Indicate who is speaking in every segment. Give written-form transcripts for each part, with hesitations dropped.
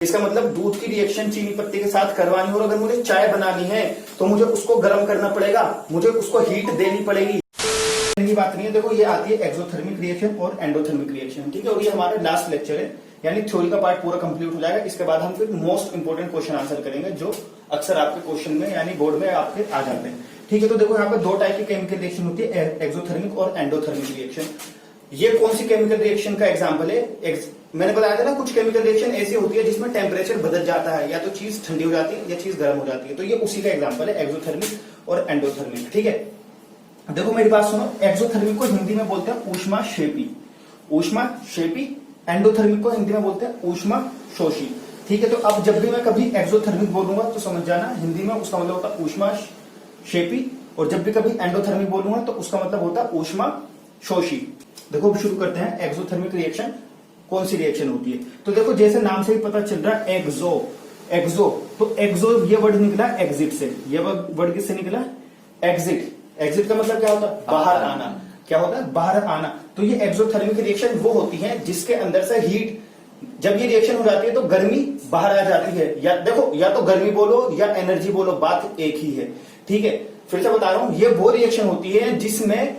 Speaker 1: इसका मतलब दूध की रिएक्शन चीनी पत्ती के साथ करवानी हो और अगर मुझे चाय बनानी है तो मुझे उसको गर्म करना पड़ेगा, मुझे उसको हीट देनी पड़ेगी। की बात नहीं है। देखो ये आती है एक्सोथर्मिक रिएक्शन और एंडोथर्मिक रिएक्शन, ठीक है। और ये हमारा लास्ट लेक्चर है, यानी थ्योरी का पार्ट पूरा कंप्लीट हो जाएगा। इसके बाद हम फिर मोस्ट इंपोर्टेंट क्वेश्चन आंसर करेंगे जो अक्सर आपके क्वेश्चन में यानी बोर्ड में आपके आ जाते हैं, ठीक है। तो देखो यहाँ पे दो टाइप की केमिकल रिएक्शन होती है, एक्सोथर्मिक और एंडोथर्मिक रिएक्शन। ये कौन सी केमिकल रिएक्शन का एग्जाम्पल है? मैंने बताया था ना, कुछ केमिकल रिएक्शन ऐसी होती है जिसमें टेम्परेचर बदल जाता है, या तो चीज ठंडी हो जाती है या चीज गर्म हो जाती है। तो ये उसी का एग्जाम्पल है, एक्सोथर्मिक और एंडोथर्मिक, ठीक है। देखो मेरी बात सुनो, एक्सोथर्मिक को हिंदी में बोलते हैं ऊष्माक्षेपी, ऊष्माक्षेपी। एंडोथर्मिक को हिंदी में बोलते हैं ऊष्माशोषी, ठीक है। तो अब जब भी मैं कभी एक्सोथर्मिक बोलूंगा तो समझ जाना हिंदी में उसका मतलब होता है ऊष्माक्षेपी, और जब भी कभी एंडोथर्मिक बोलूंगा तो उसका मतलब होता है ऊष्माशोषी। देखो अब शुरू करते हैं, एक्सोथर्मिक रिएक्शन कौन सी रिएक्शन होती है। तो देखो जैसे नाम से ही पता चल रहा है एक्सो, एक्सो तो एक्सो ये वर्ड निकला एग्जिट से, ये वर्ड किससे निकला? एग्जिट। एग्जिट का मतलब क्या होता है? बाहर आना। क्या होता है? बाहर आना। तो ये एक्सोथर्मिक रिएक्शन वो होती है जिसके अंदर से हीट, जब ये रिएक्शन हो जाती है तो गर्मी बाहर आ जाती है। या देखो, या तो गर्मी बोलो या एनर्जी बोलो, बात एक ही है, ठीक है। फिर से बता रहा हूं, ये वो रिएक्शन होती है जिसमें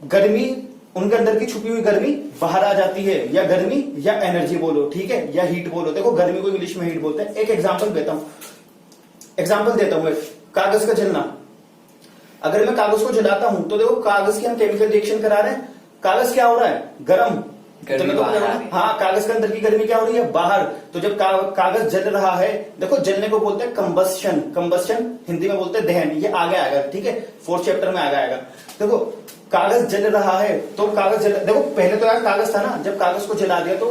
Speaker 1: गर्मी, उनके अंदर की छुपी हुई गर्मी बाहर आ जाती है, या गर्मी या एनर्जी बोलो, ठीक है, या हीट बोलो। देखो गर्मी को इंग्लिश में हीट बोलते हैं। एक एग्जांपल देता हूं, कागज का जलना। अगर मैं कागज को जलाता हूं तो देखो कागज की हम केमिकल रिएक्शन करा रहे हैं, कागज क्या हो रहा है? गर्म। तो हाँ, कागज के अंदर की गर्मी क्या हो रही है? बाहर। तो जब कागज जल रहा है, देखो जलने को बोलते हैं कंबस्शन, कंबस्शन हिंदी में बोलते हैं दहन। ये आगे आएगा, ठीक है, 4th चैप्टर में आगे आएगा। देखो कागज जल रहा है तो कागज जल, देखो पहले तो यार कागज था ना, जब कागज को जला दिया तो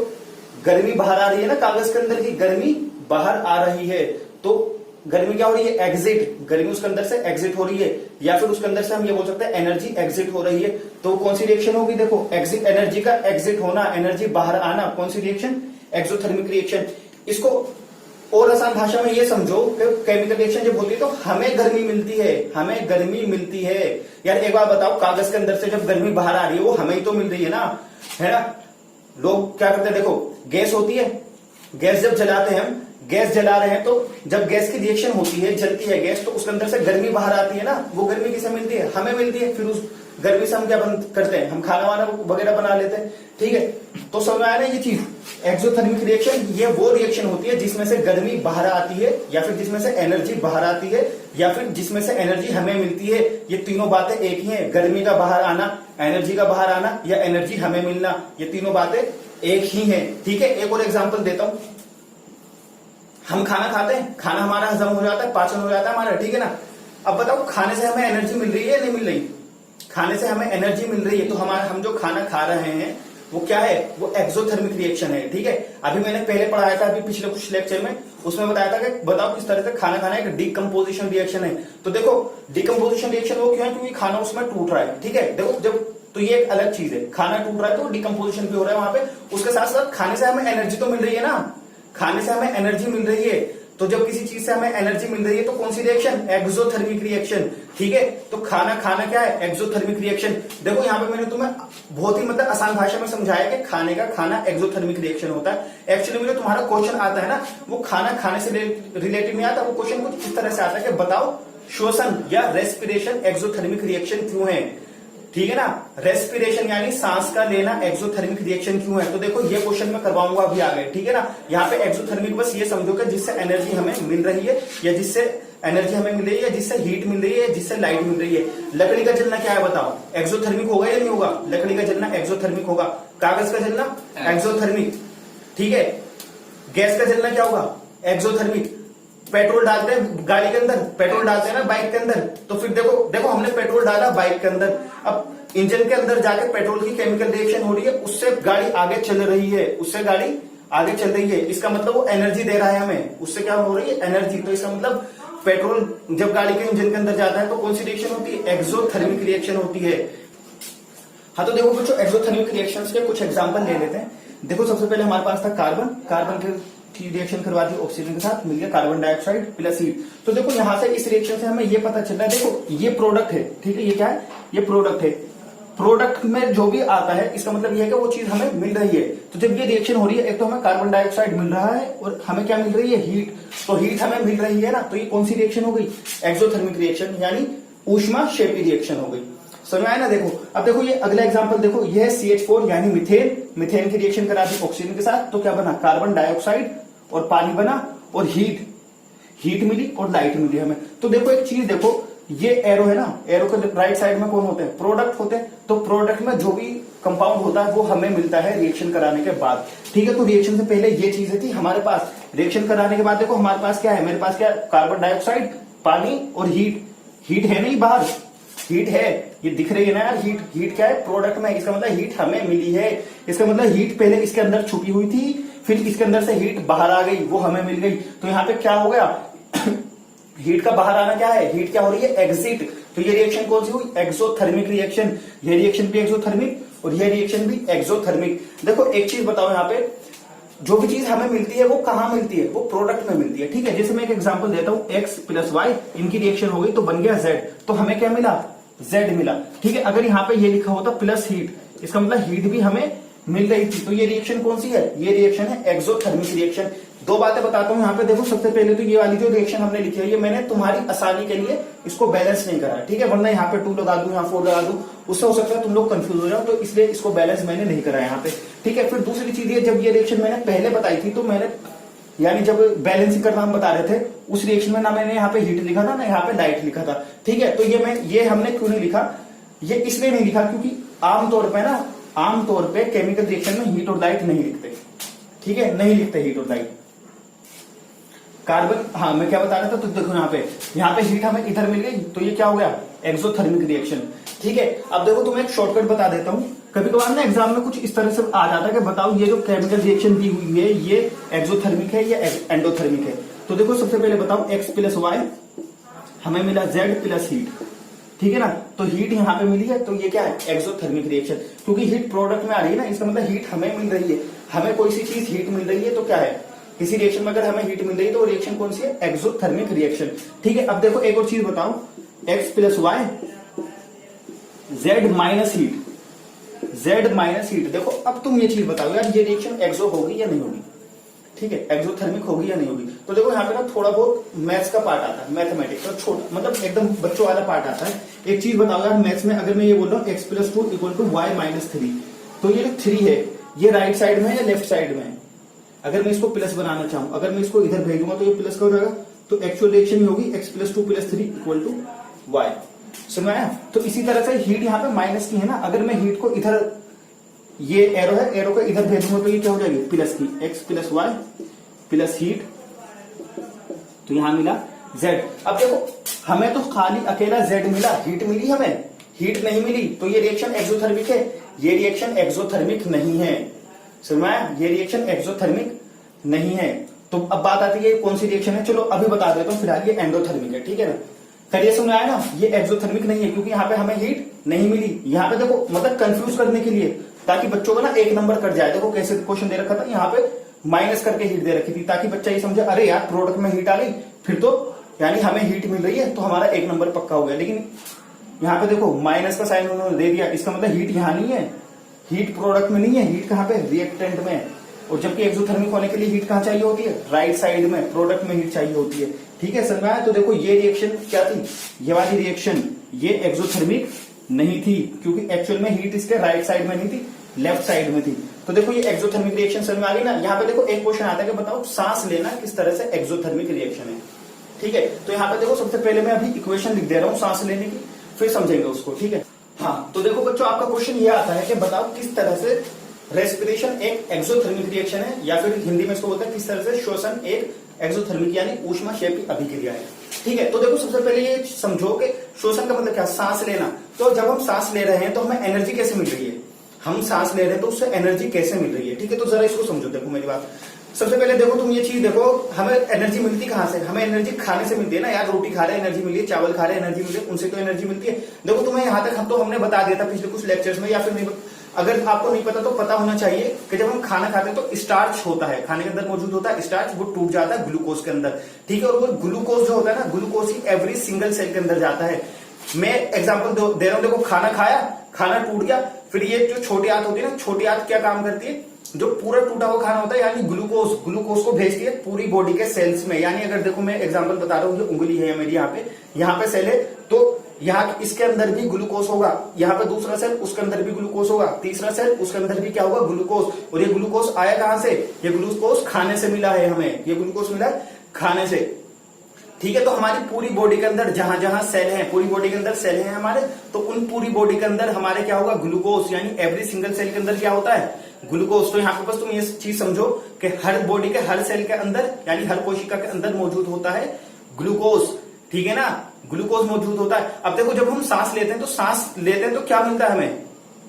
Speaker 1: गर्मी बाहर आ रही है ना, कागज के अंदर की गर्मी बाहर आ रही है। तो गर्मी क्या हो रही है? एग्जिट। गर्मी उसके अंदर से एग्जिट हो रही है, या फिर उसके अंदर से हम ये बोल सकते हैं एनर्जी एग्जिट हो रही है। तो कौन सी रिएक्शन होगी? देखो एग्जिट, एनर्जी का एग्जिट होना, एनर्जी बाहर आना, कौन सी रिएक्शन? Exothermic reaction. इसको और आसान भाषा में ये समझो कि केमिकल रिएक्शन जब होती है तो हमें गर्मी मिलती है, हमें गर्मी मिलती है। यार एक बार बताओ, कागज के अंदर से जब गर्मी बाहर आ रही है वो हमें ही तो मिल रही है ना, है ना। लोग क्या करते हैं, देखो गैस होती है, गैस जब जलाते हैं हम, गैस जला रहे हैं तो जब गैस की रिएक्शन होती है, जलती है गैस, तो उसके अंदर से गर्मी बाहर आती है ना, वो गर्मी किसे मिलती है? हमें मिलती है। फिर उस गर्मी से हम क्या करते हैं? हम खाना वाना वगैरह बना लेते हैं, ठीक है। तो समझ में आया ना ये चीज? एक्सोथर्मिक रिएक्शन ये वो रिएक्शन होती है जिसमें से गर्मी बाहर आती है, या फिर जिसमें से एनर्जी बाहर आती है, या फिर जिसमें से एनर्जी हमें मिलती है। ये तीनों बातें एक ही हैं, गर्मी का बाहर आना, एनर्जी का बाहर आना, या एनर्जी हमें मिलना, ये तीनों बातें एक ही हैं, ठीक है। एक और एग्जाम्पल देता हूं, हम खाना खाते हैं, खाना हमारा हजम हो जाता है, पाचन हो जाता है हमारा, ठीक है ना। अब बताओ खाने से हमें एनर्जी मिल रही है या नहीं मिल रही? खाने से हमें एनर्जी मिल रही है, तो हम जो खाना खा रहे हैं वो क्या है? वो एक्सोथर्मिक रिएक्शन है, ठीक है। अभी मैंने पहले पढ़ाया था, अभी पिछले कुछ लेक्चर में, उसमें बताया था कि बताओ किस तरह से खाना खाना एक डिकम्पोजिशन रिएक्शन है। तो देखो डिकम्पोजिशन रिएक्शन वो क्यों है? क्योंकि खाना उसमें टूट रहा है, ठीक है। देखो जब, तो ये एक अलग चीज है, खाना टूट रहा है तो डिकम्पोजिशन भी हो रहा है वहां पे। उसके साथ साथ खाने से हमें एनर्जी तो मिल रही है ना, खाने से हमें एनर्जी मिल रही है। तो जब किसी चीज से हमें एनर्जी मिल रही है तो कौन सी रिएक्शन? एक्सोथर्मिक रिएक्शन, ठीक है। तो खाना खाना क्या है? Exothermic reaction. देखो यहाँ पे मैंने तुम्हें बहुत ही मतलब आसान भाषा में समझाया कि खाने का खाना एक्सोथर्मिक रिएक्शन होता है। एक्चुअली में जो तुम्हारा क्वेश्चन आता है ना, वो खाना खाने से रिलेटेड नहीं आता, वो क्वेश्चन कुछ इस तरह से आता है कि बताओ श्वसन या रेस्पिरेशन एक्सोथर्मिक रिएक्शन क्यों है, ठीक है ना। रेस्पिरेशन यानी सांस का लेना एक्सोथर्मिक रिएक्शन क्यों है? तो देखो ये क्वेश्चन मैं करवाऊंगा अभी आगे, ठीक है ना। यहाँ पे एक्सोथर्मिक बस ये समझो कि जिससे एनर्जी हमें मिल रही है, या जिससे एनर्जी हमें मिल रही है, जिससे हीट मिल रही है, जिससे लाइट मिल रही है। लकड़ी का जलना क्या है बताओ? एक्सोथर्मिक होगा या नहीं होगा? लकड़ी का जलना एक्सोथर्मिक होगा। कागज का जलना एक्सोथर्मिक, ठीक है। गैस का जलना क्या होगा? एक्सोथर्मिक। पेट्रोल डालते हैं गाड़ी के अंदर, पेट्रोल डालते हैं ना बाइक के अंदर, तो फिर देखो हमने पेट्रोल डाला बाइक के अंदर, अब इंजन के अंदर जाके पेट्रोल की केमिकल रिएक्शन हो रही है, उससे गाड़ी आगे चल रही है, उससे गाड़ी आगे चल रही है। इसका मतलब वो एनर्जी दे रहा है हमें, उससे क्या हो रही है? एनर्जी। तो इसका मतलब पेट्रोल जब गाड़ी के इंजन के अंदर जाता है तो कौन सी रिएक्शन होती है? एक्सोथर्मिक रिएक्शन होती है। हाँ तो देखो कुछ एक्सोथर्मिक रिएक्शंस के कुछ एग्जांपल ले लेते हैं। देखो सबसे पहले हमारे पास था कार्बन, कार्बन के रिएक्शन करवा दी ऑक्सीजन के साथ, मिल गया कार्बन डाइऑक्साइड प्लस हीट। तो देखो यहाँ से इस रिएक्शन से हमें ये पता चल रहा है, देखो ये प्रोडक्ट है, ठीक है, ये क्या है? ये प्रोडक्ट है, प्रोडक्ट में जो भी आता है इसका मतलब यह है कि वो चीज हमें मिल रही है। तो जब ये रिएक्शन हो रही है, एक तो हमें कार्बन डाइऑक्साइड मिल रहा है और हमें क्या मिल रही है, हीट। तो हीट हमें मिल रही है ना, तो ये कौन सी रिएक्शन हो गई, एक्सोथर्मिक रिएक्शन, यानी ऊष्माक्षेपी रिएक्शन हो गई। समझ में आया ना। देखो अब देखो ये अगला एग्जांपल देखो, ये है CH4 यानी मीथेन। मीथेन की रिएक्शन करा दी ऑक्सीजन के साथ, तो क्या बना, कार्बन डाइऑक्साइड और पानी बना और हीट मिली और लाइट मिली हमें। तो देखो एक चीज देखो, ये एरो है ना, एरो के राइट साइड में कौन होते हैं, प्रोडक्ट होते हैं। तो प्रोडक्ट में जो भी कंपाउंड होता है वो हमें मिलता है रिएक्शन कराने के बाद। ठीक है, तो रिएक्शन से पहले ये चीजें थी हमारे पास, रिएक्शन कराने के बाद देखो हमारे पास क्या है, मेरे पास क्या है, कार्बन डाइऑक्साइड, पानी और हीट है नहीं बाहर, हीट है, ये दिख रही है ना यार, हीट क्या है, प्रोडक्ट में। इसका मतलब हीट हमें मिली है, इसका मतलब हीट पहले इसके अंदर छुपी हुई थी, फिर इसके अंदर से हीट बाहर आ गई, वो हमें मिल गई। तो यहाँ पे क्या हो गया हीट का बाहर आना क्या है, हीट क्या हो रही है, एग्जिट। तो ये रिएक्शन कौन सी हुई, एक्सोथर्मिक रिएक्शन। ये रिएक्शन भी एक्सोथर्मिक और ये रिएक्शन भी एक्सोथर्मिक। देखो एक चीज बताओ, यहाँ पे जो भी चीज हमें मिलती है वो कहां मिलती है, वो प्रोडक्ट में मिलती है। ठीक है, जैसे मैं एक एग्जांपल देता हूं, x प्लस वाई, इनकी रिएक्शन हो गई तो बन गया z, तो हमें क्या मिला, z मिला। ठीक है, अगर यहाँ पे ये लिखा होता प्लस हीट, इसका मतलब हीट भी हमें मिल रही थी। तो ये रिएक्शन कौन सी है, ये रिएक्शन है एक्सोथर्मिक रिएक्शन। दो बातें बताता हूं यहाँ पे। देखो सबसे पहले तो ये वाली जो रिएक्शन हमने लिखी है, ये मैंने तुम्हारी आसानी के लिए इसको बैलेंस नहीं करा। ठीक है, वरना यहाँ पे 2 लगा दूं, यहाँ 4 लगा दूं, उससे हो सकता है तुम लोग कंफ्यूज हो जाओ, तो इसलिए इसको बैलेंस मैंने नहीं करा यहाँ पे। ठीक है, फिर दूसरी चीज ये, जब ये रिएक्शन मैंने पहले बताई थी, तो मैंने यानी जब बैलेंसिंग करना हम बता रहे थे, उस रिएक्शन में ना मैंने यहाँ पे हीट लिखा था ना यहाँ पे लाइट लिखा था। ठीक है, तो ये हमने क्यों नहीं लिखा, ये इसलिए नहीं लिखा क्योंकि आमतौर पे केमिकल रिएक्शन में हीट और लाइट नहीं लिखते। ठीक है, नहीं लिखते हीट और लाइट। कार्बन, हाँ मैं क्या बता रहा था, तो देखो यहाँ पे हीट हमें इधर मिल गई, तो ये क्या हो गया, एक्सोथर्मिक रिएक्शन। ठीक है, अब देखो तुम्हें एक शॉर्टकट बता देता हूं। कभी कभार ना एग्जाम में कुछ इस तरह से आ जाता है कि बताओ ये जो केमिकल रिएक्शन दी हुई है ये एक्सोथर्मिक है या एंडोथर्मिक है। तो देखो सबसे पहले बताओ, x प्लस वाई हमें मिला z प्लस हीट। ठीक है ना, तो हीट यहाँ पे मिली है, तो ये क्या है, एक्सोथर्मिक रिएक्शन। क्योंकि हीट प्रोडक्ट में आ रही है ना, इसका मतलब हीट हमें मिल रही है। हमें कोई सी चीज हीट मिल रही है तो क्या है, किसी रिएक्शन में अगर हमें हीट मिल रही है तो रिएक्शन कौन सी है, एक्सोथर्मिक रिएक्शन। ठीक है, अब देखो एक और चीज बताओ, x plus Y z minus heat. देखो अब तुम ये चीज बताओ यार, ये रिएक्शन एक्सो होगी या नहीं होगी। ठीक है, एक्सोथर्मिक होगी या नहीं होगी। तो देखो यहाँ पे ना थोड़ा बहुत मैथ्स का पार्ट आता है, मैथमेटिक्स का छोटा, मतलब एकदम बच्चों वाला पार्ट आता है। एक चीज बताओ यार, मैथ्स में अगर मैं ये बोल रहा हूँ x plus 2 equal to Y minus 3, तो ये जो 3 है ये राइट साइड में है या लेफ्ट साइड में है। अगर मैं इसको प्लस बनाना चाहूं, अगर मैं इसको इधर भेजूंगा तो ये प्लस का हो जाएगा, तो एक्चुअल रिएक्शन ही होगी x plus 2 plus 3 equal to Y. समझ आया। तो इसी तरह से हीट यहाँ पे माइनस की है ना, अगर मैं हीट को इधर, ये एरो है, एरो को इधर भेजूंगा तो ये क्या हो जाएगी, प्लस की, x plus Y plus heat, तो यहां मिला z। अब देखो हमें तो खाली अकेला z मिला, हीट मिली हमें, हीट नहीं मिली, तो ये रिएक्शन एक्सोथर्मिक है, ये रिएक्शन एक्सोथर्मिक नहीं है। समझ में आया, ये रिएक्शन एक्सोथर्मिक नहीं है। तो अब बात आती है कौन सी रिएक्शन है, चलो अभी बता देता हूं, फिलहाल ये एंडोथर्मिक है। ठीक है ना, करिए समझ आया ना, ये एक्सोथर्मिक नहीं है क्योंकि यहाँ पे हमें हीट नहीं मिली। यहाँ पे देखो मतलब कंफ्यूज करने के लिए, ताकि बच्चों का ना 1 नंबर कट जाए। देखो कैसे क्वेश्चन दे रखा था, यहाँ पे माइनस करके हीट दे रखी थी, ताकि बच्चा ये समझे अरे यार प्रोडक्ट में हीट आ गई, फिर तो यानी हमें हीट मिल रही है तो हमारा 1 नंबर पक्का हो गया। लेकिन यहाँ पे देखो माइनस का साइन उन्होंने दे दिया, इसका मतलब हीट यहाँ नहीं है, हीट प्रोडक्ट में नहीं है, हीट कहाँ पे, रिएक्टेंट में है। और जबकि एक्सोथर्मिक होने के लिए हीट कहाँ चाहिए होती है, राइट साइड में, प्रोडक्ट में हीट चाहिए होती है। ठीक है, समझ में आया। तो देखो ये रिएक्शन क्या थी, ये वाली रिएक्शन, ये एक्सोथर्मिक नहीं थी क्योंकि एक्चुअल में हीट इसके राइट साइड में नहीं थी, लेफ्ट साइड में थी। तो देखो ये एक्सोथर्मिक रिएक्शन समझ में आ गई ना। यहाँ पे देखो एक क्वेश्चन आता है कि बताओ सांस लेना किस तरह से एक्सोथर्मिक रिएक्शन है। ठीक है, तो यहाँ पे देखो सबसे पहले मैं अभी इक्वेशन लिख दे रहा हूँ सांस लेने की, फिर समझेंगे उसको। ठीक है, हाँ तो देखो बच्चों आपका क्वेश्चन ये आता है कि बताओ किस तरह से रेस्पिरेशन एक एक्सोथर्मिक रिएक्शन है, या फिर हिंदी में इसको बोलते हैं किस तरह से श्वसन एक एक्सोथर्मिक यानी ऊष्माक्षेपी अभिक्रिया है। ठीक है, तो देखो सबसे पहले ये समझो कि श्वसन का मतलब क्या, सांस लेना। तो जब हम सांस ले रहे हैं तो हमें एनर्जी कैसे मिल रही है, हम सांस ले रहे हैं तो उससे एनर्जी कैसे मिल रही है। ठीक है, तो जरा इसको समझो, देखो मेरी बात। सबसे पहले देखो तुम ये चीज देखो, हमें एनर्जी मिलती कहां से, हमें एनर्जी खाने से मिलती है ना यार, रोटी खा रहे एनर्जी मिली है, चावल खा रहे एनर्जी मिली है, उनसे तो एनर्जी मिलती है। देखो तुम्हें यहाँ तक हम तो हमने बता दिया था पिछले कुछ लेक्चर्स में, या फिर नहीं, अगर आपको नहीं पता तो पता होना चाहिए कि जब हम खाना खाते हैं तो स्टार्च होता है, खाने के अंदर मौजूद होता है स्टार्च, वो टूट जाता है ग्लूकोज के अंदर। ठीक है, और वो ग्लूकोज जो होता है ना, ग्लूकोज ही एवरी सिंगल सेल के अंदर जाता है। मैं एग्जांपल दे रहा हूं, देखो खाना खाना टूट गया, फिर ये जो छोटी आंत होती है ना, छोटी आंत क्या काम करती है, जो पूरा टूटा हुआ खाना होता है यानी ग्लूकोज को भेजती है पूरी बॉडी के सेल्स में। यानी अगर देखो मैं एग्जांपल बता रहा हूँ, ये उंगली है मेरी, यहाँ पे सेल है, तो यहाँ इसके अंदर भी ग्लूकोज होगा, यहाँ पे दूसरा सेल उसके अंदर भी ग्लूकोज होगा, तीसरा सेल उसके अंदर भी क्या होगा, ग्लूकोज। और ये ग्लूकोज आया कहां से, ये ग्लूकोज खाने से मिला है हमें, ये ग्लूकोज मिला खाने से। ठीक है, तो हमारी पूरी बॉडी के अंदर जहां जहां सेल है, पूरी बॉडी के अंदर सेल है हमारे, तो उन पूरी बॉडी के अंदर हमारे क्या होगा, ग्लूकोज। यानी एवरी सिंगल सेल के अंदर क्या होता है, ग्लूकोज। तो यहाँ पे बस तुम ये चीज समझो कि हर बॉडी के हर सेल के अंदर यानी हर कोशिका के अंदर मौजूद होता है ग्लूकोज। ठीक है ना, ग्लूकोज मौजूद होता है। अब देखो जब हम सांस लेते हैं, तो सांस लेते हैं तो क्या मिलता है हमें,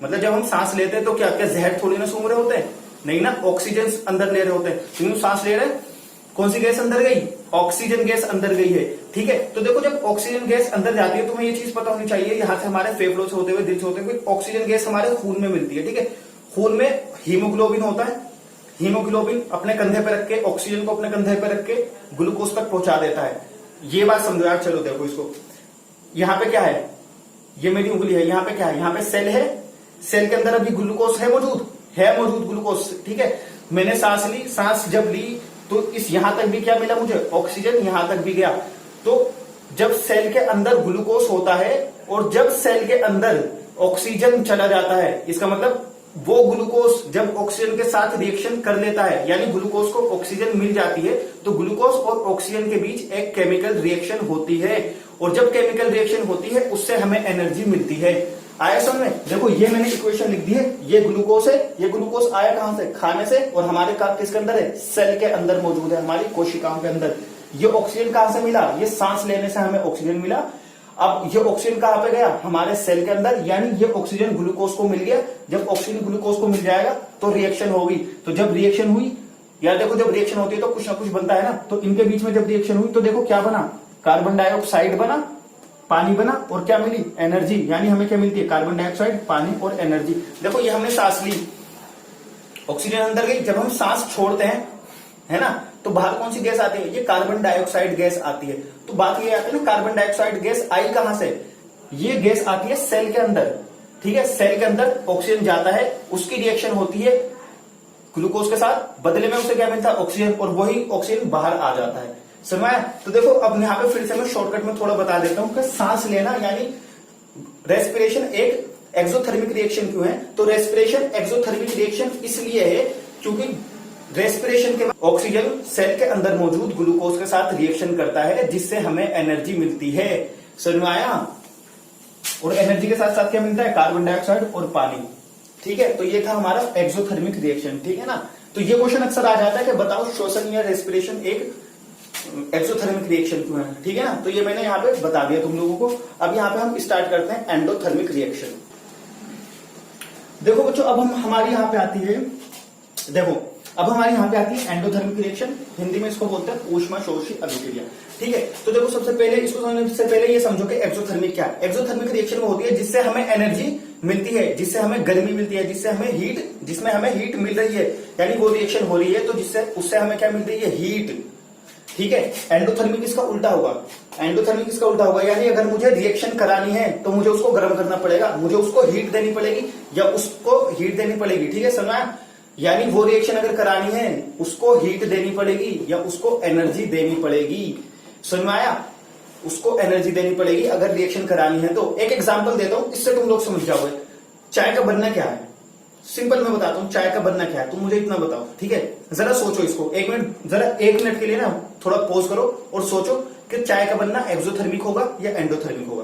Speaker 1: मतलब जब हम सांस लेते हैं तो क्या क्या जहर थोड़ी ना सूंघ रहे होते हैं, नहीं ना, ऑक्सीजन अंदर ले रहे होते हैं। क्यों सांस ले रहे हैं, कौन सी गैस अंदर गई, ऑक्सीजन गैस अंदर गई है। ठीक है, तो देखो जब ऑक्सीजन गैस अंदर जाती है, तुम्हें ये चीज पता होनी चाहिए, यहाँ से हमारे फेफड़ों से होते हुए दिल से होते हुए ऑक्सीजन गैस हमारे खून में मिलती है। ठीक है, खून में हीमोग्लोबिन होता है, हीमोग्लोबिन अपने कंधे पर रख के, ऑक्सीजन को अपने कंधे पर रख के ग्लूकोज तक पहुंचा देता है। ये बात समझो यार। चलो देखो इसको, यहाँ पे क्या है, ये मेरी उंगली है, यहाँ पे क्या है, यहाँ पे सेल है, सेल के अंदर अभी ग्लूकोज है मौजूद ग्लूकोज। ठीक है, मैंने सांस ली, सांस जब ली तो इस यहां तक भी क्या मिला मुझे, ऑक्सीजन, यहां तक भी गया। तो जब सेल के अंदर ग्लूकोज होता है और जब सेल के अंदर ऑक्सीजन चला जाता है, इसका मतलब वो ग्लूकोज जब ऑक्सीजन के साथ रिएक्शन कर लेता है, यानी ग्लूकोज को ऑक्सीजन मिल जाती है, तो ग्लूकोज और ऑक्सीजन के बीच एक केमिकल रिएक्शन होती है, और जब केमिकल रिएक्शन होती है उससे हमें एनर्जी मिलती है। आया समझ में? देखो ये मैंने इक्वेशन लिख दी है, ये ग्लूकोज है, ये ग्लूकोज आया कहां से, खाने से, और हमारे किसके अंदर है, सेल के अंदर मौजूद है, हमारी कोशिकाओं के अंदर। ये ऑक्सीजन कहां से मिला, ये सांस लेने से हमें ऑक्सीजन मिला। अब ये ऑक्सीजन कहां पे गया, हमारे सेल के अंदर, यानी ये ऑक्सीजन ग्लूकोज को मिल गया। जब ऑक्सीजन ग्लूकोज को मिल जाएगा तो रिएक्शन होगी। तो जब रिएक्शन हुई, यार देखो जब रिएक्शन होती है तो कुछ ना कुछ बनता है ना, तो इनके बीच में जब रिएक्शन हुई तो देखो क्या बना, कार्बन डाइऑक्साइड बना, पानी बना, और क्या मिली, एनर्जी। यानी हमें क्या मिलती है, कार्बन डाइऑक्साइड, पानी और एनर्जी। देखो ये हमने सांस ली, ऑक्सीजन अंदर गई, जब हम सांस छोड़ते हैं, है ना, तो बाहर कौन सी गैस आती है, ये कार्बन डाइऑक्साइड गैस आती है। तो बात ये आती है ना, कार्बन डाइऑक्साइड गैस आई कहां से, ये गैस आती है सेल के अंदर। ठीक है, सेल के अंदर ऑक्सीजन जाता है, उसकी रिएक्शन होती है ग्लूकोज के साथ, बदले में उसे क्या मिलता है, ऑक्सीजन, और वही ऑक्सीजन बाहर आ जाता है। समझ आया? तो देखो अब यहाँ पे फिर से मैं शॉर्टकट में थोड़ा बता देता हूं कि सांस लेना यानी रेस्पिरेशन एक एक्सोथर्मिक रिएक्शन क्यों है। तो रेस्पिरेशन एक्सोथर्मिक रिएक्शन इसलिए है क्योंकि रेस्पिरेशन के बाद ऑक्सीजन सेल के अंदर मौजूद ग्लूकोज के साथ रिएक्शन करता है, जिससे हमें एनर्जी मिलती है। समझ में आया? और एनर्जी के साथ साथ क्या मिलता है, कार्बन डाइऑक्साइड और पानी। ठीक है, तो ये था हमारा एक्सोथर्मिक रिएक्शन। ठीक है ना, तो ये क्वेश्चन अक्सर आ जाता है कि बताओ श्वसन या रेस्पिरेशन एक एक्सोथर्मिक रिएक्शन क्यों है। ठीक है ना, तो ये मैंने यहाँ पे बता दिया तुम लोगों को। अब यहाँ पे हम स्टार्ट करते हैं एंडोथर्मिक रिएक्शन। देखो बच्चों, अब हम हमारी यहाँ पे आती है, देखो अब हमारी यहाँ पे आती है एंडोथर्मिक रिएक्शन, हिंदी में इसको बोलते हैं ऊष्माशोषी अभिक्रिया। ठीक है, तो देखो सबसे पहले इसको समझने से पहले ये समझो कि एक्सोथर्मिक क्या है। एक्सोथर्मिक रिएक्शन वो होती है जिससे हमें एनर्जी मिलती है, जिससे हमें गर्मी मिलती है, जिससे हमें हीट, जिसमें हमें हीट मिल रही है, यानी वो रिएक्शन हो रही है तो जिससे उससे हमें क्या मिल रही है, हीट। ठीक है, एंडोथर्मिक इसका उल्टा होगा, एंडोथर्मिक इसका उल्टा होगा, यानी अगर मुझे रिएक्शन करानी है तो मुझे उसको गर्म करना पड़ेगा, मुझे उसको हीट देनी पड़ेगी या उसको हीट देनी पड़ेगी। ठीक है, समझा? यानी वो रिएक्शन अगर करानी है उसको हीट देनी पड़ेगी या उसको एनर्जी देनी पड़ेगी। समझ में आया? उसको एनर्जी देनी पड़ेगी अगर रिएक्शन करानी है तो। एक एग्जांपल देता हूं, इससे तुम लोग समझ जाओगे। चाय का बनना क्या है, सिंपल मैं बताता हूं, चाय का बनना क्या है, तुम मुझे इतना बताओ। ठीक है, जरा सोचो इसको, एक मिनट, जरा एक मिनट के लिए ना थोड़ा पॉज करो और सोचो कि चाय का बनना एक्सोथर्मिक होगा या एंडोथर्मिक होगा।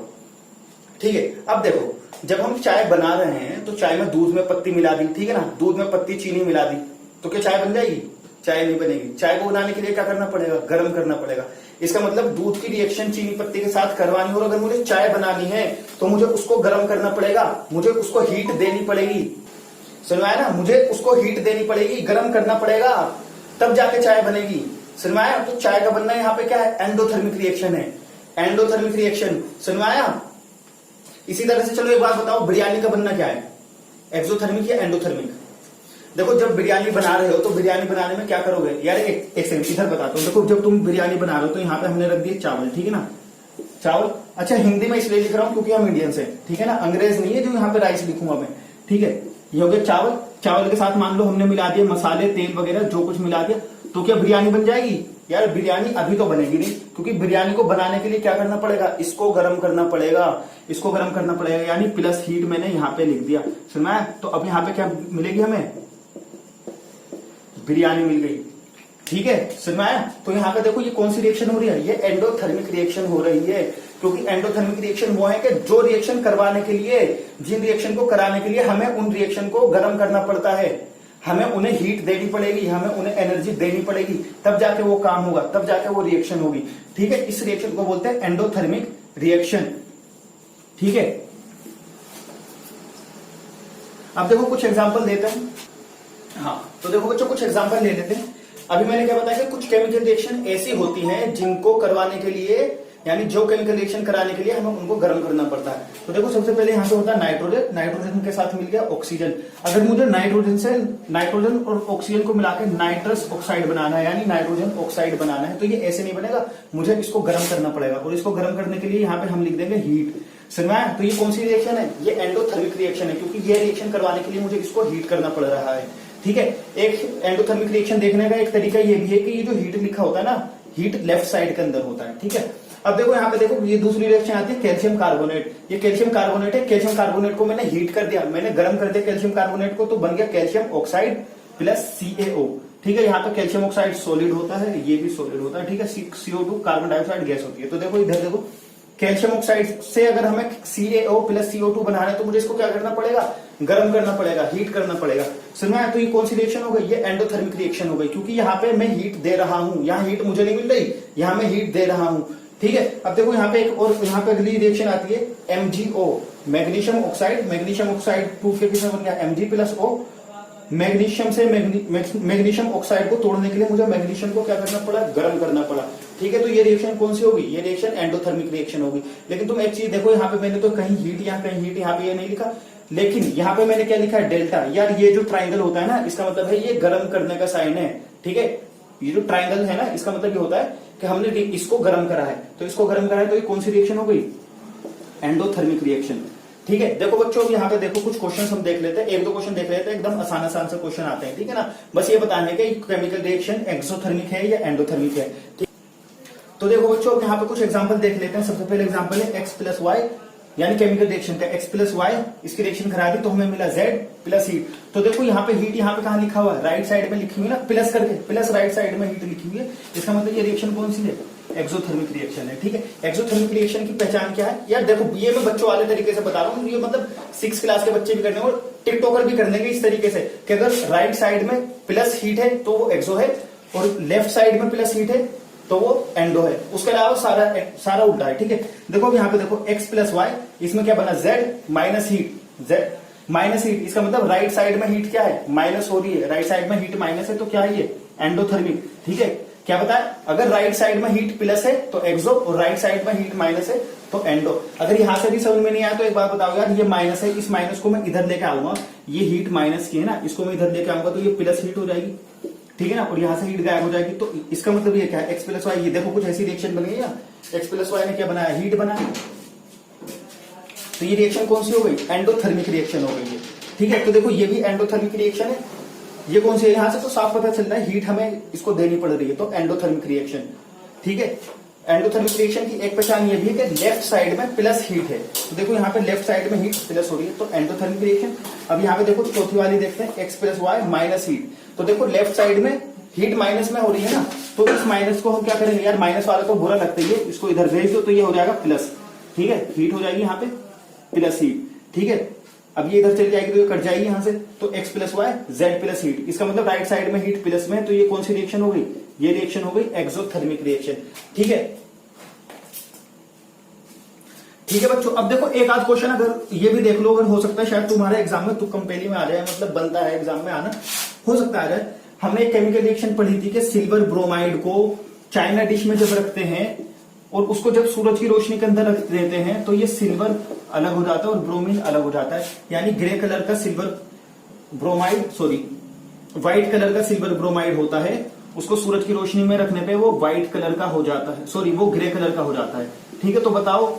Speaker 1: ठीक है, अब देखो जब हम चाय बना रहे हैं तो चाय में दूध में पत्ती मिला दी, ठीक है ना, दूध में पत्ती चीनी मिला दी, तो क्या चाय बन जाएगी? चाय नहीं बनेगी। चाय को बनाने के लिए क्या करना पड़ेगा, गर्म करना पड़ेगा। इसका मतलब दूध की रिएक्शन चीनी पत्ती के साथ करवानी हो, और अगर मुझे चाय बनानी है तो मुझे उसको गर्म करना पड़ेगा, मुझे उसको हीट देनी पड़ेगी। सुनवाया ना, मुझे उसको हीट देनी पड़ेगी, गर्म करना पड़ेगा, तब जाके चाय बनेगी। सुनवाया? तो चाय का बनना यहाँ पे क्या है, एंडोथर्मिक रिएक्शन है, एंडोथर्मिक रिएक्शन। सुनवाया? इसी तरह से चलो एक बात बताओ, बिरयानी का बनना क्या है, एक्सोथर्मिक या एंडोथर्मिक? देखो जब बिरयानी बना रहे हो तो बिरयानी बनाने में क्या करोगे यार, एक सेकंड इधर बताता हूँ। देखो जब तुम बिरयानी बना रहे हो तो यहाँ पे हमने रख दिए चावल, ठीक है ना, चावल। अच्छा हिंदी में इसलिए लिख रहा हूं क्योंकि हम इंडियंस हैं, ठीक है ना, अंग्रेज नहीं है जो यहाँ पे राइस लिखूंगा मैं, ठीक है। ये हो गया चावल। चावल के साथ मान लो हमने मिला दिया मसाले, तेल वगैरह जो कुछ मिला दिया, तो क्या बिरयानी बन जाएगी? यार बिरयानी अभी तो बनेगी नहीं, क्योंकि बिरयानी को बनाने के लिए क्या करना पड़ेगा, इसको गर्म करना पड़ेगा, इसको गर्म करना पड़ेगा, यानी प्लस हीट मैंने यहाँ पे लिख दिया, सुना है। तो अब यहाँ पे क्या मिलेगी हमें, बिरयानी मिल गई, ठीक है, सुना है। तो यहाँ पे देखो ये कौन सी रिएक्शन हो रही है, ये एंडोथर्मिक रिएक्शन हो रही है, क्योंकि एंडोथर्मिक रिएक्शन वो है कि जो रिएक्शन करवाने के लिए, जिन रिएक्शन को कराने के लिए हमें उन रिएक्शन को गर्म करना पड़ता है, हमें उन्हें हीट देनी पड़ेगी, हमें उन्हें एनर्जी देनी पड़ेगी, तब जाके वो काम होगा, तब जाके वो रिएक्शन होगी, ठीक है। इस रिएक्शन को बोलते हैं एंडोथर्मिक रिएक्शन, ठीक है। अब देखो कुछ एग्जांपल देते हैं। हाँ तो देखो बच्चों कुछ एग्जांपल ले लेते हैं। अभी मैंने क्या बताया कि कुछ केमिकल रिएक्शन ऐसी होती हैं जिनको करवाने के लिए, यानी जो केमिकल रिएक्शन कराने के लिए हमें उनको गर्म करना पड़ता है। तो देखो सबसे पहले यहाँ पे होता है नाइट्रोजन, नाइट्रोजन के साथ मिल गया ऑक्सीजन। अगर मुझे नाइट्रोजन और ऑक्सीजन को मिलाकर नाइट्रस ऑक्साइड बनाना है, यानी नाइट्रोजन ऑक्साइड बनाना है, तो ये ऐसे नहीं बनेगा, मुझे इसको गर्म करना पड़ेगा, और इसको गर्म करने के लिए यहाँ पे हम लिख देंगे हीट। समझा? तो ये कौन सी रिएक्शन है, ये एंडोथर्मिक रिएक्शन है, क्योंकि ये रिएक्शन करवाने के लिए मुझे इसको हीट करना पड़ रहा है, ठीक है। एक एंडोथर्मिक रिएक्शन देखने का एक तरीका ये भी है कि ये जो हीट लिखा होता है ना, हीट लेफ्ट साइड के अंदर होता है, ठीक है। अब देखो यहाँ पे देखो ये दूसरी रिएक्शन आती है कैल्शियम कार्बोनेट। ये कैल्शियम कार्बोनेट है, कैल्शियम कार्बोनेट को मैंने हीट कर दिया, मैंने गर्म कर दिया कैल्शियम कार्बोनेट को, तो बन गया कैल्शियम ऑक्साइड प्लस CaO, ठीक है। यहाँ पे कैल्शियम ऑक्साइड सॉलिड होता है, ये भी सॉलिड होता है, ठीक है। CO2 कार्बन डाइऑक्साइड गैस होती है। तो देखो इधर देखो कैल्शियम ऑक्साइड से अगर हमें CaO प्लस CO2 बनाना है तो मुझे इसको क्या करना पड़ेगा, गर्म करना पड़ेगा, हीट करना पड़ेगा। सुना है? तो ये कौन सी रिएक्शन हो गई, ये एंडोथर्मिक रिएक्शन हो गई, क्योंकि यहाँ पे मैं हीट दे रहा हूँ, यहाँ हीट मुझे नहीं मिल रही, यहाँ मैं हीट दे रहा हूँ, ठीक है। अब देखो यहाँ पे एक और, यहाँ पे अगली रिएक्शन आती है MgO, magnesium oxide. Magnesium oxide proof के किसमें बन गया Mg+O। मैग्नीशियम से मैग्नीशियम ऑक्साइड को तोड़ने के लिए मुझे मैग्नीशियम को क्या करना पड़ा, गर्म करना पड़ा, ठीक है। तो ये रिएक्शन कौन सी होगी, ये रिएक्शन एंडोथर्मिक रिएक्शन होगी। लेकिन तुम एक चीज देखो, यहाँ पे मैंने तो कहीं हीट, यहाँ कहीं हीट, यहाँ पे ये नहीं लिखा, लेकिन यहाँ पे मैंने क्या लिखा है, डेल्टा। यार ये जो ट्राइंगल होता है ना, इसका मतलब है ये गर्म करने का साइन है, ठीक है। ये जो ट्राइंगल है ना, इसका मतलब ये होता है कि हमने इसको गर्म करा है, तो इसको गर्म करा है, तो ये कौन सी रिएक्शन हो गई, एंडोथर्मिक रिएक्शन, ठीक है। देखो बच्चों यहाँ पे देखो कुछ क्वेश्चन हम देख लेते हैं, एक दो क्वेश्चन देख लेते हैं, एकदम आसान आसान से क्वेश्चन आते हैं, ठीक है ना। बस ये बताने के केमिकल रिएक्शन एक्सोथर्मिक है या एंडोथर्मिक है, ठीक। तो देखो बच्चों यहाँ पे कुछ एग्जांपल देख लेते हैं। सबसे पहले एग्जांपल है X+Y, यानी केमिकल रिएक्शन का X+Y, इसकी रिएक्शन करा दी तो हमें मिला Z प्लस हीट। तो देखो यहाँ पे हीट यहाँ पे कहाँ लिखा हुआ है, राइट साइड में लिखी हुई है ना, प्लस करके, प्लस राइट साइड में हीट लिखी हुई है, इसका मतलब ये रिएक्शन कौन सी है, एक्सोथर्मिक रिएक्शन है, ठीक है। एक्सोथर्मिक रिएक्शन की पहचान क्या है, यार देखो ये मैं बच्चों वाले तरीके से बता रहा हूँ, ये मतलब 6 क्लास के बच्चे भी करने और टिकटॉकर भी कर लेंगे इस तरीके से कि अगर राइट साइड में प्लस हीट है तो वो एक्सो है, और लेफ्ट साइड में प्लस हीट है तो वो एंडो है, उसके अलावा सारा उल्टा है, ठीक है। देखो अब यहाँ पे देखो X+Y, इसमें क्या बना, Z minus heat, Z minus heat, इसका मतलब राइट साइड में हीट क्या है, माइनस हो रही है, राइट साइड में हीट माइनस है, तो क्या है ये एंडोथर्मिक, ठीक है। क्या बताया, अगर राइट साइड में हीट प्लस है तो एक्सो, और राइट साइड में हीट माइनस है तो एंडो। अगर यहां से भी समझ में नहीं आया तो एक बात बताओ यार, ये माइनस है, इस माइनस को मैं इधर लेके आऊंगा, ये हीट माइनस की है ना, इसको मैं इधर लेके आऊंगा तो ये प्लस हीट हो जाएगी, ठीक है ना, और यहां से हीट गायब हो जाएगी। तो इसका मतलब ये क्या है, X+Y, ये देखो कुछ ऐसी रिएक्शन बन गई ना, X+Y ने क्या बनाया, हीट बनाया, तो ये रिएक्शन कौन सी हो गई, एंडोथर्मिक रिएक्शन हो गई है, ठीक है। तो देखो ये भी एंडोथर्मिक रिएक्शन है, ये कौन सी है, यहां से तो साफ पता चल रहा है हीट हमें इसको देनी पड़ रही है, तो एंडोथर्मिक रिएक्शन, ठीक है। एंडोथर्मिक रिएक्शन की एक पहचान ये भी है कि लेफ्ट साइड में प्लस हीट है, तो देखो यहाँ पे लेफ्ट साइड में हीट प्लस हो रही है, तो एंडोथर्मिक रिएक्शन। अब यहाँ पे देखो चौथी वाली देखते हैं, X+Y माइनस हीट, तो देखो लेफ्ट साइड में हीट माइनस में हो रही है ना, तो इस माइनस को हम क्या करेंगे, यार माइनस वाला तो बुरा लगता है, इसको इधर भेज दो तो ये हो जाएगा प्लस, ठीक है, हीट हो जाएगी यहाँ पे प्लस हीट, ठीक है। अब ये इधर चली जाएगी तो ये कट जाएगी यहां से, तो X+Y Z प्लस हीट, इसका मतलब राइट साइड में हीट प्लस में, तो ये कौन सी रिएक्शन हो गई, ये रिएक्शन हो गई एक्सोथर्मिक रिएक्शन, ठीक है। ठीक है बच्चों, अब देखो एक आध क्वेश्चन अगर ये भी देख लो, अगर हो सकता है शायद तुम्हारे एग्जाम में तुक्कम पहली में आ जाए, मतलब बनता है एग्जाम में आना, हो सकता है आ जाए। हमने एक केमिकल रिएक्शन पढ़ी थी कि सिल्वर ब्रोमाइड को चाइना डिश में जब रखते हैं और उसको जब सूरज की रोशनी के अंदर रख देते हैं तो ये सिल्वर अलग हो जाता है और ब्रोमीन अलग हो जाता है, यानी ग्रे कलर का silver bromide, sorry white colour का सिल्वर ब्रोमाइड होता है, उसको सूरज की रोशनी में रखने पे वो व्हाइट कलर का हो जाता है, सॉरी वो ग्रे कलर का हो जाता है, ठीक है, तो बताओ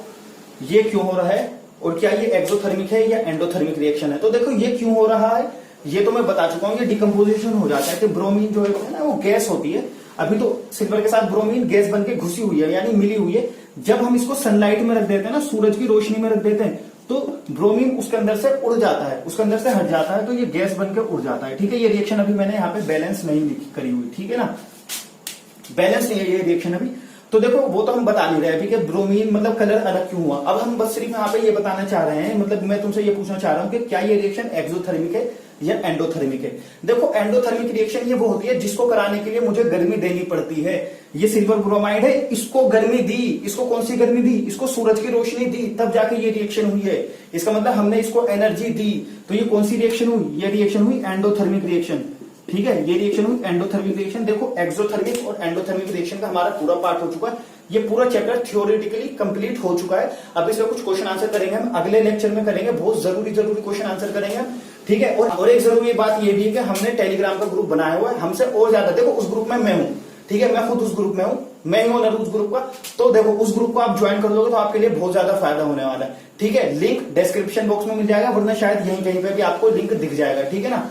Speaker 1: ये क्यों हो रहा है और क्या ये एक्सोथर्मिक है या एंडोथर्मिक रिएक्शन है। तो देखो ये क्यों हो रहा है ये तो मैं बता चुका हूं, ये डिकम्पोजिशन हो जाता है कि ब्रोमीन जो है ना वो गैस होती है। अभी तो सिल्वर के साथ ब्रोमीन गैस बन के घुसी हुई है यानी मिली हुई है। जब हम इसको सनलाइट में रख देते हैं ना, सूरज की रोशनी में रख देते हैं, तो ब्रोमीन उसके अंदर से उड़ जाता है, उसके अंदर से हट जाता है, तो ये गैस बन के उड़ जाता है। ठीक है, ये रिएक्शन अभी मैंने यहाँ पे बैलेंस नहीं करी हुई, ठीक है ना, बैलेंस नहीं है ये रिएक्शन अभी। तो देखो वो तो हम बता नहीं रहे अभी कि ब्रोमीन मतलब कलर अलग क्यों हुआ। अब हम बस सिर्फ यहाँ पे ये बताना चाह रहे हैं, मतलब मैं तुमसे ये पूछना चाह रहा हूँ कि क्या ये रिएक्शन एक्सोथर्मिक है या एंडोथर्मिक है। देखो एंडोथर्मिक रिएक्शन ये वो होती है जिसको कराने के लिए मुझे गर्मी देनी पड़ती है। ये सिल्वर ब्रोमाइड है, इसको गर्मी दी, इसको कौन सी गर्मी दी, इसको सूरज की रोशनी दी, तब जाके ये रिएक्शन हुई है। इसका मतलब हमने इसको एनर्जी दी, तो ये कौन सी रिएक्शन हुई, ये रिएक्शन हुई एंडोथर्मिक रिएक्शन। ठीक है, ये रिएक्शन हुई एंडोथर्मिक रिएक्शन। देखो एक्सोथर्मिक और एंडोथर्मिक रिएक्शन का हमारा पूरा पार्ट हो चुका है, ये पूरा चैप्टर थ्योरेटिकली कंप्लीट हो चुका है। अब इसमें कुछ क्वेश्चन आंसर करेंगे हम अगले लेक्चर में करेंगे, बहुत जरूरी क्वेश्चन आंसर करेंगे हम। ठीक है, और एक जरूरी बात ये भी है कि हमने टेलीग्राम का ग्रुप बनाया हुआ है, हमसे और ज्यादा देखो उस ग्रुप में मैं हूं, ठीक है, मैं खुद उस ग्रुप में हूं, मैं ही ओनर उस ग्रुप का। तो देखो उस ग्रुप को आप ज्वाइन कर लोगे तो आपके लिए बहुत ज्यादा फायदा होने वाला है। ठीक है, लिंक डिस्क्रिप्शन बॉक्स में मिल जाएगा, वरना शायद यहीं कहीं पे भी आपको लिंक दिख जाएगा। ठीक है ना।